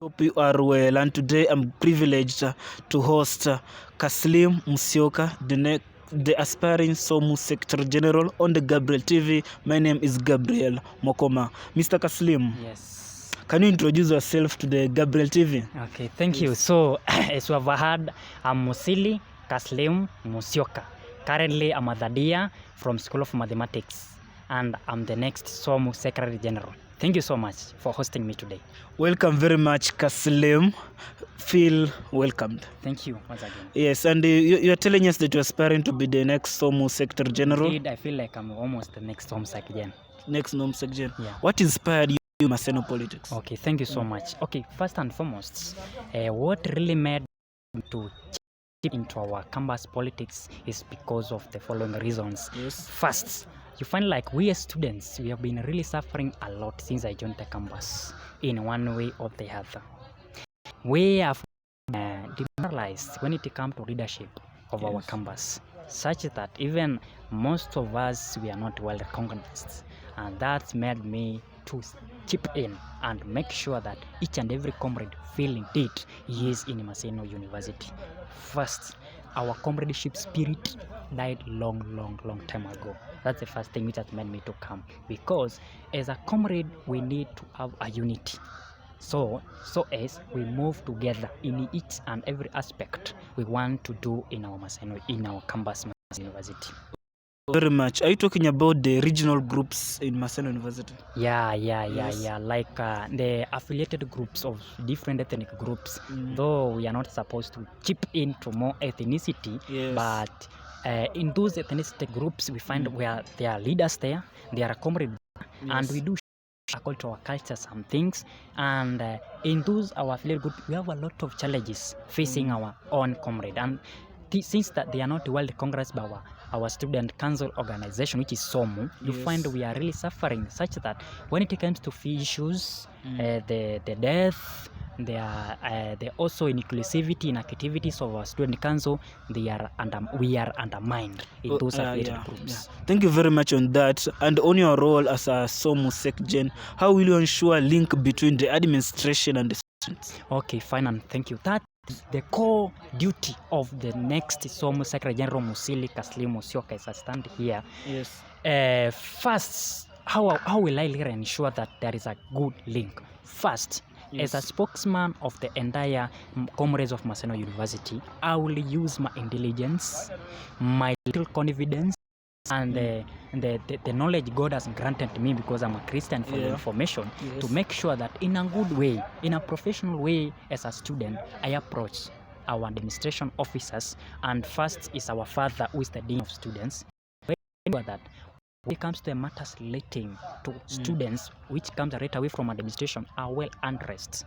Hope you are well, and today I'm privileged to host Kaslim Musyoka, the aspiring SOMU Secretary General on the Gabriel TV. My name is Gabriel Mokoma. Mr. Kaslim, Yes. can you introduce yourself to the Gabriel TV? Okay, thank you. So, as you have heard, I'm Musili, Kaslim, Musyoka. Currently, I'm a third year from School of Mathematics, and I'm the next SOMU Secretary General. Thank you so much for hosting me today. Welcome very much, Kaslim. Feel welcomed. Thank you once again. Yes, and you're telling us that you're aspiring to be the next SOMU Secretary General? Indeed, I feel like I'm almost the next SOMU Secretary. Next SOMU Secretary. Yeah. What inspired you in Maseno politics? Okay, thank you so much. Okay, first and foremost, what really made me to chip into our campus politics is because of the following reasons. Yes. First, you find like we as students, we have been really suffering a lot since I joined the campus in one way or the other. We have demoralized when it comes to leadership of our campus, such that even most of us, we are not well recognized. And that made me to chip in and make sure that each and every comrade feel indeed he is in Maseno University. First, our comradeship spirit died long time ago. That's the first thing which has made me to come, because as a comrade we need to have a unity. So as we move together in each and every aspect we want to do in our Maseno, in our campus Maseno University. Very much. Are you talking about the regional groups in Maseno University? Yeah. Like the affiliated groups of different ethnic groups. Though we are not supposed to chip into more ethnicity, but in those ethnicity groups, we find where there are leaders there, there are comrades, and we do according to our culture some things. And in those our affiliate group, we have a lot of challenges facing our own comrade. And since that they are not well recognized by our student council organization, which is SOMU, you find we are really suffering, such that when it comes to fee issues, the death, the also inclusivity in activities of our student council, we are undermined in those affiliated groups. Thank you very much on that. And on your role as a SOMU SecGen, how will you ensure link between the administration and the students? Okay, fine, and thank you. That the core duty of the next SOMU Secretary General Musili, Kaslim, Musyoka, as I stand here. Yes. First, how will I ensure that there is a good link? First, as a spokesman of the entire comrades of Maseno University, I will use my intelligence, my little confidence, and the knowledge God has granted me, because I'm a Christian, for your information, to make sure that in a good way, in a professional way, as a student, I approach our administration officers, and first is our father, who is the dean of students, that when it comes to matters relating to students, which comes right away from administration, are well undressed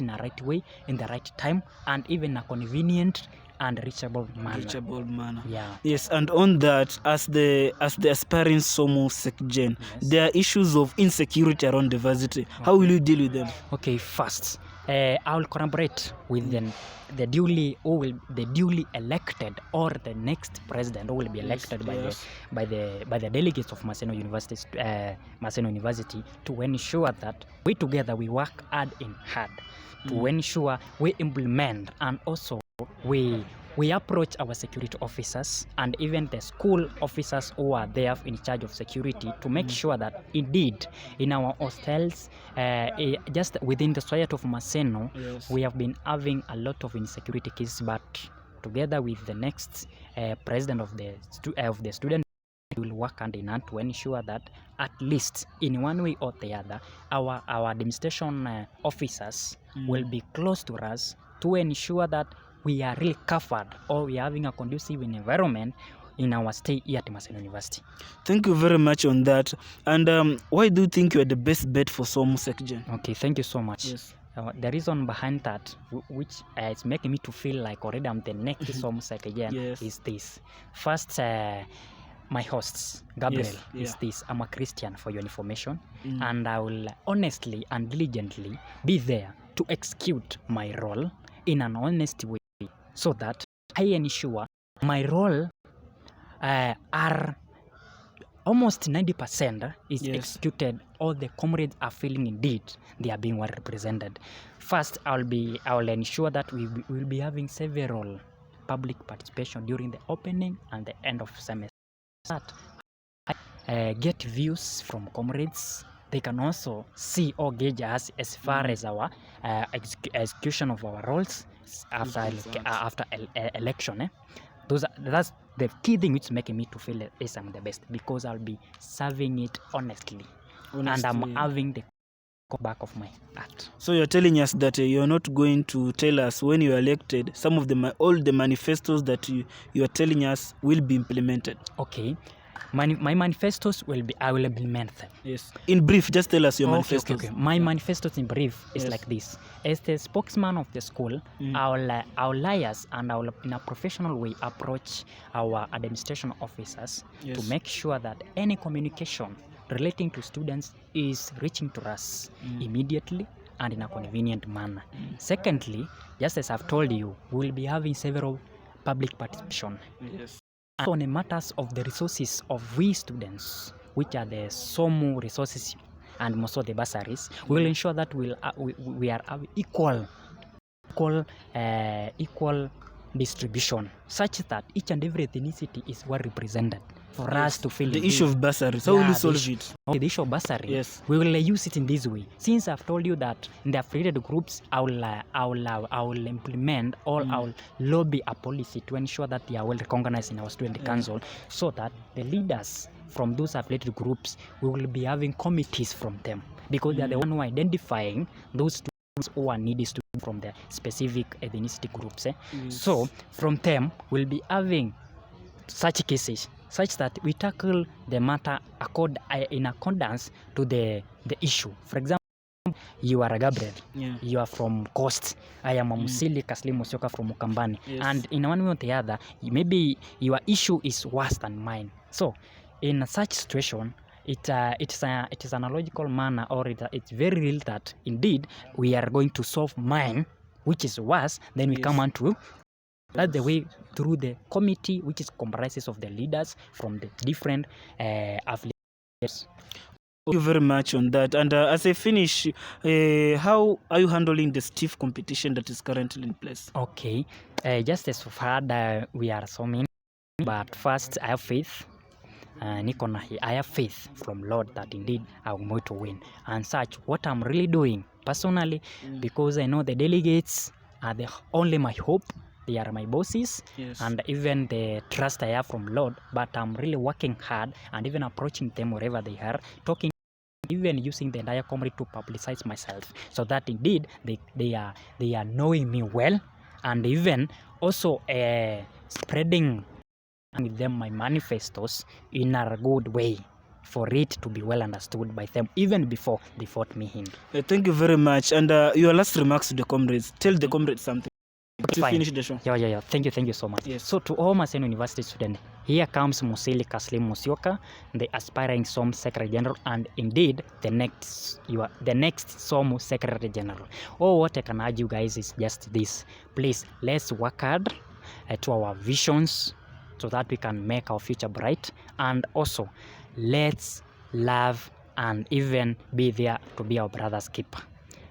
in a right way, in the right time, and even a convenient and reachable manner. Yeah. Yes, and on that, as the aspiring SOMU SecGen, there are issues of insecurity around the university. How will you deal with them? Okay, first, I will collaborate with the duly elected, or the next president who will be elected by the delegates of Maseno University, to ensure that we together we work hard to ensure we implement, and also we approach our security officers and even the school officers who are there in charge of security, to make sure that indeed in our hostels, just within the society of Maseno, we have been having a lot of insecurity cases, but together with the next president of the student, we will work hand in hand to ensure that at least in one way or the other, our administration officers will be close to us, to ensure that we are really covered, or we are having a conducive environment in our stay here at Maseno University. Thank you very much on that. And why do you think you are the best bet for SOMU SecGen? Okay, thank you so much. Yes. The reason behind that, which is making me to feel like already I'm the next SOMU SecGen, is this. First, my hosts, Gabriel, is this. I'm a Christian, for your information, and I will honestly and diligently be there to execute my role in an honest way, so that I ensure my role are almost 90% is Yes. executed. All the comrades are feeling indeed they are being well represented. First, I will ensure that we will be having several public participation during the opening and the end of semester. That get views from comrades. They can also see or gauge us as far as our execution of our roles after election. That's the key thing which is making me to feel as I'm the best, because I'll be serving it honestly. And I'm having the back of my heart. So you're telling us that you're not going to tell us when you are elected some of all the manifestos that you are telling us will be implemented. Okay. My manifestos I will implement them. Yes. In brief, just tell us your manifestos. Okay. My manifestos in brief is like this. As the spokesman of the school, I'll liaise and I will, in a professional way, approach our administration officers to make sure that any communication relating to students is reaching to us immediately and in a convenient manner. Secondly, just as I've told you, we will be having several public participation. Yes. On the matters of the resources of we students, which are the SOMU resources and most of the bursaries, we will ensure that we are equal distribution, such that each and every ethnicity is well represented for us to feel the issue of bursaries. How will you solve it? The issue of bursary, yes, we will use it in this way. Since I've told you that in the affiliated groups, I will implement or I will lobby a policy to ensure that they are well recognized in our student council, so that the leaders from those affiliated groups, we will be having committees from them, because they are the one who are identifying those students who are needy students from the specific ethnicity groups. So from them, we'll be having such cases, such that we tackle the matter in accordance to the issue. For example, you are a Gabriel, you are from Coast, I am a Musili, Kaslim, Musyoka from Ukambani, and in one way or the other, maybe your issue is worse than mine. So in such situation, it is an logical manner, or it's very real that indeed we are going to solve mine, which is worse. Then we come on to that's the way through the committee, which is comprises of the leaders from the different affiliates. Thank you very much on that. And as I finish, how are you handling the stiff competition that is currently in place? Okay, just as far we are so many, but first I have faith. I have faith from Lord that indeed I'm going to win. And such, what I'm really doing personally, because I know the delegates are only my hope. They are my bosses, and even the trust I have from Lord. But I'm really working hard and even approaching them wherever they are, talking, even using the entire community to publicize myself, so that indeed they are knowing me well, and even also spreading with them my manifestos in a good way, for it to be well understood by them even before they fought me in. Thank you very much. And your last remarks to the comrades. Tell the comrades something. To finish the show. Yeah. Thank you so much. So to all Maseno University students, here comes Musili, Kaslim, Musyoka, the aspiring SOMU Secretary General, and indeed the next SOMU Secretary General. What I can urge you guys is just this: please, let's work hard to our visions, so that we can make our future bright, and also let's love and even be there to be our brother's keeper.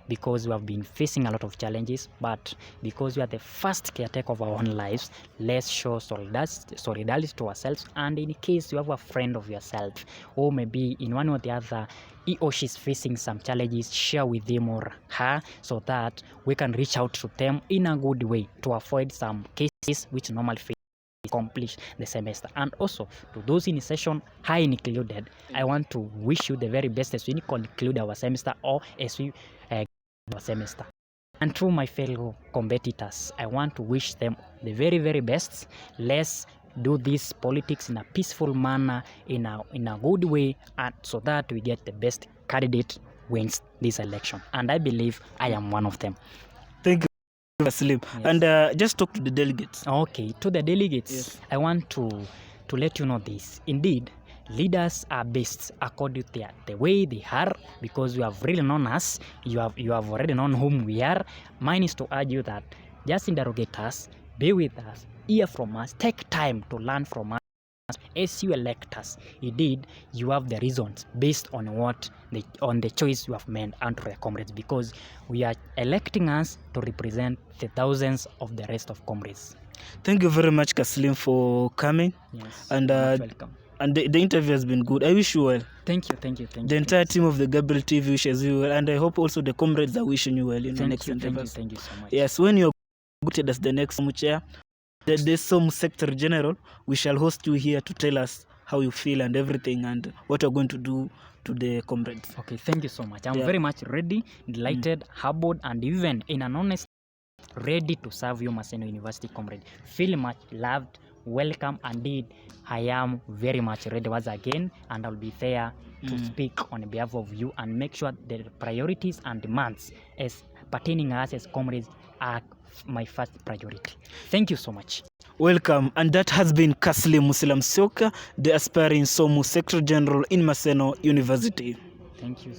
Because we have been facing a lot of challenges, but because we are the first caretaker of our own lives, let's show solidarity to ourselves. And in case you have a friend of yourself, or maybe in one or the other, he or she is facing some challenges, share with him or her, so that we can reach out to them in a good way to avoid some cases which normally fail accomplish the semester. And also to those in session, I included, I want to wish you the very best as we conclude our semester, or as we our semester. And to my fellow competitors, I want to wish them the very, very best. Let's do this politics in a peaceful manner, in a good way, and so that we get the best candidate wins this election. And I believe I am one of them. Thank you, Kaslim. And just talk to the delegates. Okay, to the delegates, I want to let you know this. Indeed, leaders are based according to the way they are, because you have really known us, you have already known whom we are. Mine is to urge you that just interrogate us, be with us, hear from us, take time to learn from us, as you elect us, indeed, you have the reasons based on the choice you have made unto the comrades, because we are electing us to represent the thousands of the rest of comrades. Thank you very much, Kaslim, for coming. Yes, And you're most welcome. And the interview has been good. I wish you well. Thank you. The entire team of the Gabriel TV wishes you well, and I hope also the comrades are wishing you well in the next endeavors. Thank you so much. Yes, when you're voted as the next SOMU chair, the SOMU Secretary General, we shall host you here to tell us how you feel and everything and what you're going to do to the comrades. Okay, thank you so much. I'm very much ready, delighted, humbled, and even in an honest, ready to serve you, Maseno University comrade. Feel much loved, welcome, indeed. I am very much ready once again, and I'll be there to speak on behalf of you and make sure the priorities and demands as pertaining us as comrades are my first priority. Thank you so much. Welcome, and that has been Kaslim Musyoka, the aspiring SOMU Secretary General in Maseno University.